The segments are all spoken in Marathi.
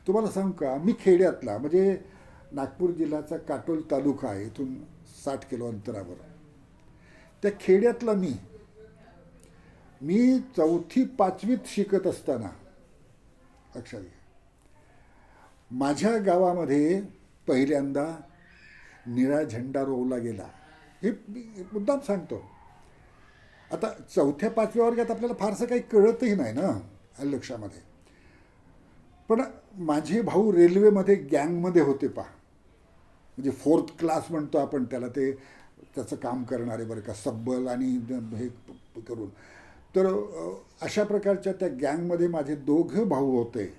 तुम्हाला सांगू का, मी खेड्यातला म्हणजे नागपूर जिल्ह्याचा काटोल तालुका आहे, इथून 60 किलो अंतरावर. त्या खेड्यातला मी मी 4थी-5वीत शिकत असताना, लक्षात घ्या, माझ्या गावामध्ये पहिल्यांदा निळा झेंडा रोवला गेला. हे मुद्दाम सांगतो. आता 4थ्या-5व्या वर्गात आपल्याला फारसं काही कळतही नाही ना लक्षामध्ये. पण माझे भाऊ रेल्वेमध्ये गँगमध्ये होते पा, म्हणजे 4th क्लास म्हणतो आपण त्याला, ते त्याचं काम करणारे बरं का, सब्बल आणि हे करून. तर अशा प्रकारच्या त्या गँगमध्ये माझे 2 भाऊ होते.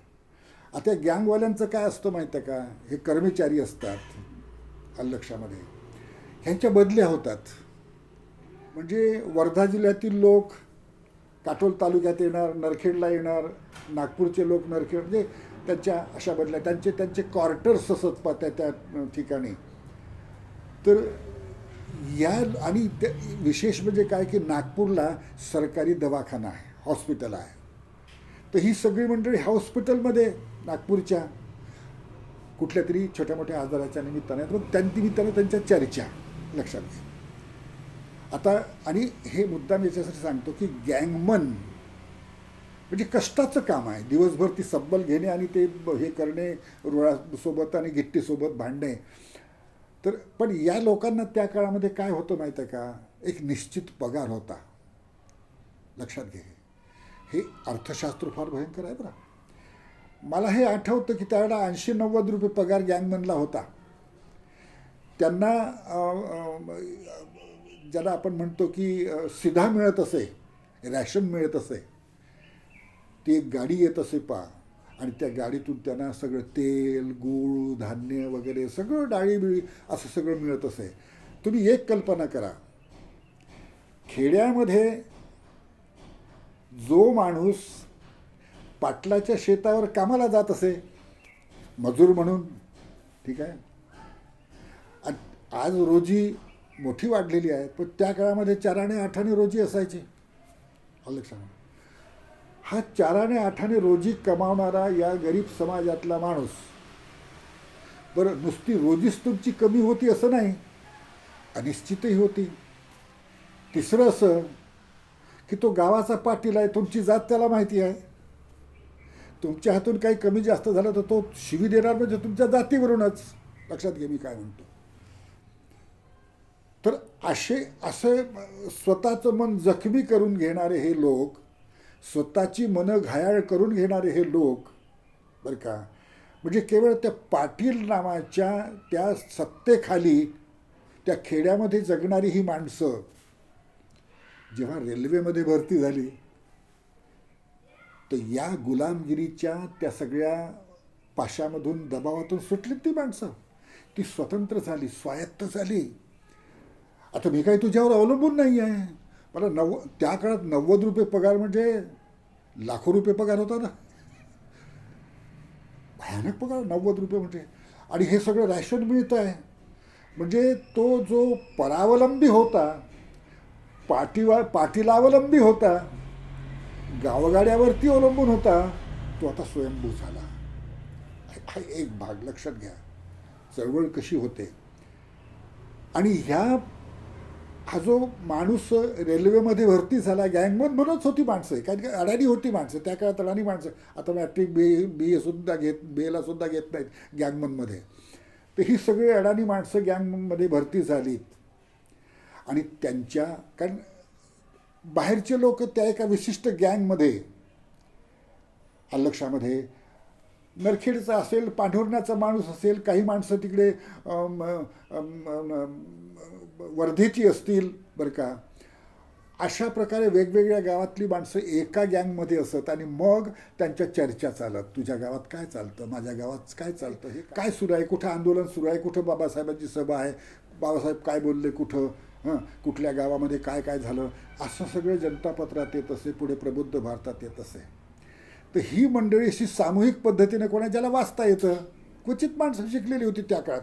आता या गँगवाल्यांचं काय असतं माहीत आहे का, हे कर्मचारी असतात लक्षामध्ये, ह्यांच्या बदल्या होतात. म्हणजे वर्धा जिल्ह्यातील लोक काटोल तालुक्यात येणार, नरखेडला येणार, नागपूरचे लोक नरखेड, म्हणजे त्यांच्या अशा बदल्या, त्यांचे त्यांचे क्वार्टर्स असत पा त्या ठिकाणी. तर या आणि विशेष म्हणजे काय की नागपूरला सरकारी दवाखाना आहे, हॉस्पिटल आहे. तर ही सगळी मंडळी हॉस्पिटलमध्ये नागपूरच्या कुठल्या तरी छोट्या मोठ्या आजाराच्या निमित्ताने, मग त्या निमित्ताने त्यांच्या चर्चा लक्षात घ्या. आता आणि हे मुद्दाम याच्यासाठी सांगतो की गँगमन म्हणजे कष्टाचं काम आहे. दिवसभर ती सब्बल घेणे आणि ते हे करणे, रुळासोबत आणि गिट्टीसोबत भांडणे. तर पण या लोकांना त्या काळामध्ये काय होतं माहीत आहे का, एक निश्चित पगार होता. लक्षात घे, हे अर्थशास्त्र फार भयंकर आहे बरं. मला हे आठवतं की त्यावेळेला 80-90 रुपये पगार गँगमनला होता. त्यांना ज्याला आपण म्हणतो की सिधा मिळत असे, रॅशन मिळत असे, ती एक गाडी येत असे पा, आणि त्या गाडीतून त्यांना सगळं तेल, गूळ, धान्य वगैरे सगळं, डाळी बिळी असं सगळं मिळत असे. तुम्ही एक कल्पना करा, खेड्यामध्ये जो माणूस पाटलाच्या शेतावर कामाला जात असे मजूर म्हणून, ठीक आहे, आज रोजी मोठी वाढलेली आहे, पण त्या काळामध्ये 4 आणे 8 आणे रोजी असायची. लक्षात, हा 4 आणे 8 आणे रोजी कमावणारा या गरीब समाजातला माणूस, बरं नुसती रोजीच तुमची कमी होती असं नाही, अनिश्चितही होती. तिसरं असं की तो गावाचा पाटील आहे, तुमची जात त्याला माहिती आहे. तुमच्या हातून काही कमी जास्त झालं तर तो शिवी देणार, म्हणजे तुमच्या जातीवरूनच. लक्षात घे मी काय म्हणतो. तर असे स्वतःचं मन जखमी करून घेणारे हे लोक, स्वतःची मनं घायाळ करून घेणारे हे लोक, बरं का, म्हणजे केवळ त्या पाटील नावाच्या त्या सत्तेखाली त्या खेड्यामध्ये जगणारी ही माणसं जेव्हा रेल्वेमध्ये भरती झाली, तर या गुलामगिरीच्या त्या सगळ्या पाशामधून, दबावातून सुटली ती माणसं. ती स्वतंत्र झाली, स्वायत्त झाली. आता मी काही तुझ्यावर अवलंबून नाही आहे. मला त्या काळात 90 रुपये पगार म्हणजे लाखो रुपये पगार होता ना, भयानक पगार 90 रुपये म्हणजे. आणि हे सगळं रॅशन मिळतं आहे. म्हणजे तो जो परावलंबी होता, पाटीलावलंबी होता, गावगाड्यावरती अवलंबून होता, तो आता स्वयंभू झाला. हा एक भाग लक्षात घ्या, चळवळ कशी होते. आणि हा जो माणूस रेल्वेमध्ये भरती झाला, गँगमन म्हणूनच होती माणसं, कारण की अडाणी होती माणसं त्या काळात, अडाणी माणसं. आता मॅट्रिक बी सुद्धा बेला सुद्धा घेत नाहीत गँगमनमध्ये. तर ही सगळी अडाणी माणसं गँगमनमध्ये भरती झालीत. आणि त्यांच्या, कारण बाहेरचे लोक त्या एका विशिष्ट गँगमध्ये, लक्षामध्ये नरखेडचा असेल, पांढुर्ण्याचा माणूस असेल, काही माणसं तिकडे वर्धेची असतील, बरं का, अशा प्रकारे वेगवेगळ्या गावातली माणसं एका गँगमध्ये असत. आणि मग त्यांच्या चर्चा चालत, तुझ्या गावात काय चालतं, माझ्या गावात काय चालतं, हे काय सुरू आहे, कुठं आंदोलन सुरू आहे, कुठं बाबासाहेबांची सभा आहे, बाबासाहेब काय बोलले, कुठं कुठल्या गावामध्ये काय काय झालं, असं सगळं जनतापत्रात येत असे, पुढे प्रबुद्ध भारतात येत असे. तर ही मंडळी अशी सामूहिक पद्धतीने, ज्याला वाचता येतं, क्वचित माणसं शिकलेली होती त्या काळात,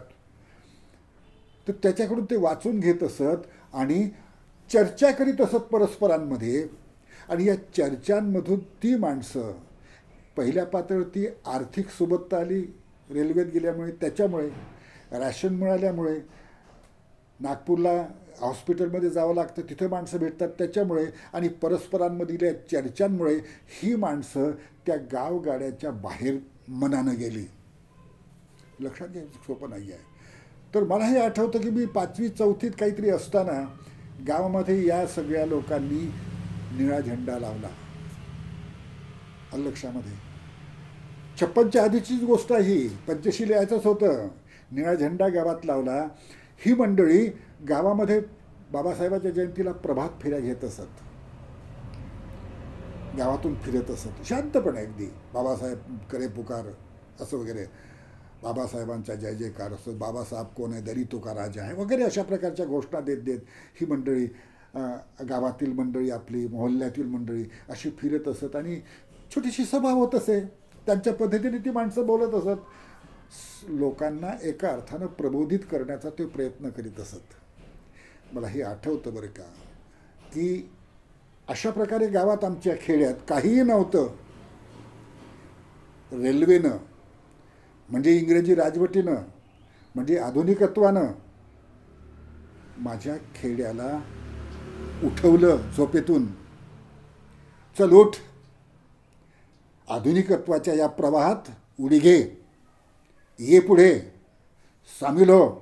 तर त्याच्याकडून ते वाचून घेत असत आणि चर्चा करीत असत परस्परांमध्ये. आणि या चर्चांमधून ती माणसं पहिल्या पातळीवरती आर्थिक सुबत्ता आली रेल्वेत गेल्यामुळे, त्याच्यामुळे रॅशन मिळाल्यामुळे, नागपूरला हॉस्पिटलमध्ये जावं लागतं, तिथे माणसं भेटतात त्याच्यामुळे, आणि परस्परांमधील चर्चांमुळे ही माणसं त्या गावगाड्याच्या बाहेर मनानं गेली. लक्षात घ्यायचं सोपं नाही आहे. तर मला हे आठवतं की मी 5वी 4थीत काहीतरी असताना गावामध्ये या सगळ्या लोकांनी निळा झेंडा लावला. लक्षामध्ये 56च्या आधीचीच गोष्ट आहे ही. पंचशील यायचंच होतं. निळा झेंडा गावात लावला. ही मंडळी गावामध्ये बाबासाहेबाच्या जयंतीला प्रभात फेऱ्या घेत असत, गावातून फिरत असत शांतपणे, अगदी बाबासाहेब करे पुकार असं वगैरे, बाबासाहेबांचा जय जयकार असतो, बाबासाहेब कोण आहे, दरी तो का राजा आहे वगैरे, अशा प्रकारच्या घोषणा देत देत ही मंडळी, गावातील मंडळी, आपली मोहल्ल्यातील मंडळी अशी फिरत असत आणि छोटीशी सभा होत असे. त्यांच्या पद्धतीने ती माणसं बोलत असत. लोकांना एका अर्थानं प्रबोधित करण्याचा ते प्रयत्न करीत असत. मला हे आठवतं बरं का, की अशा प्रकारे गावात आमच्या खेड्यात काहीही नव्हतं. रेल्वेनं, म्हणजे इंग्रजी राजवटीनं, म्हणजे आधुनिकत्वानं माझ्या खेड्याला उठवलं झोपेतून. चल उठ, आधुनिकत्वाच्या या प्रवाहात उडी घे, ये पुढे, सामील हो.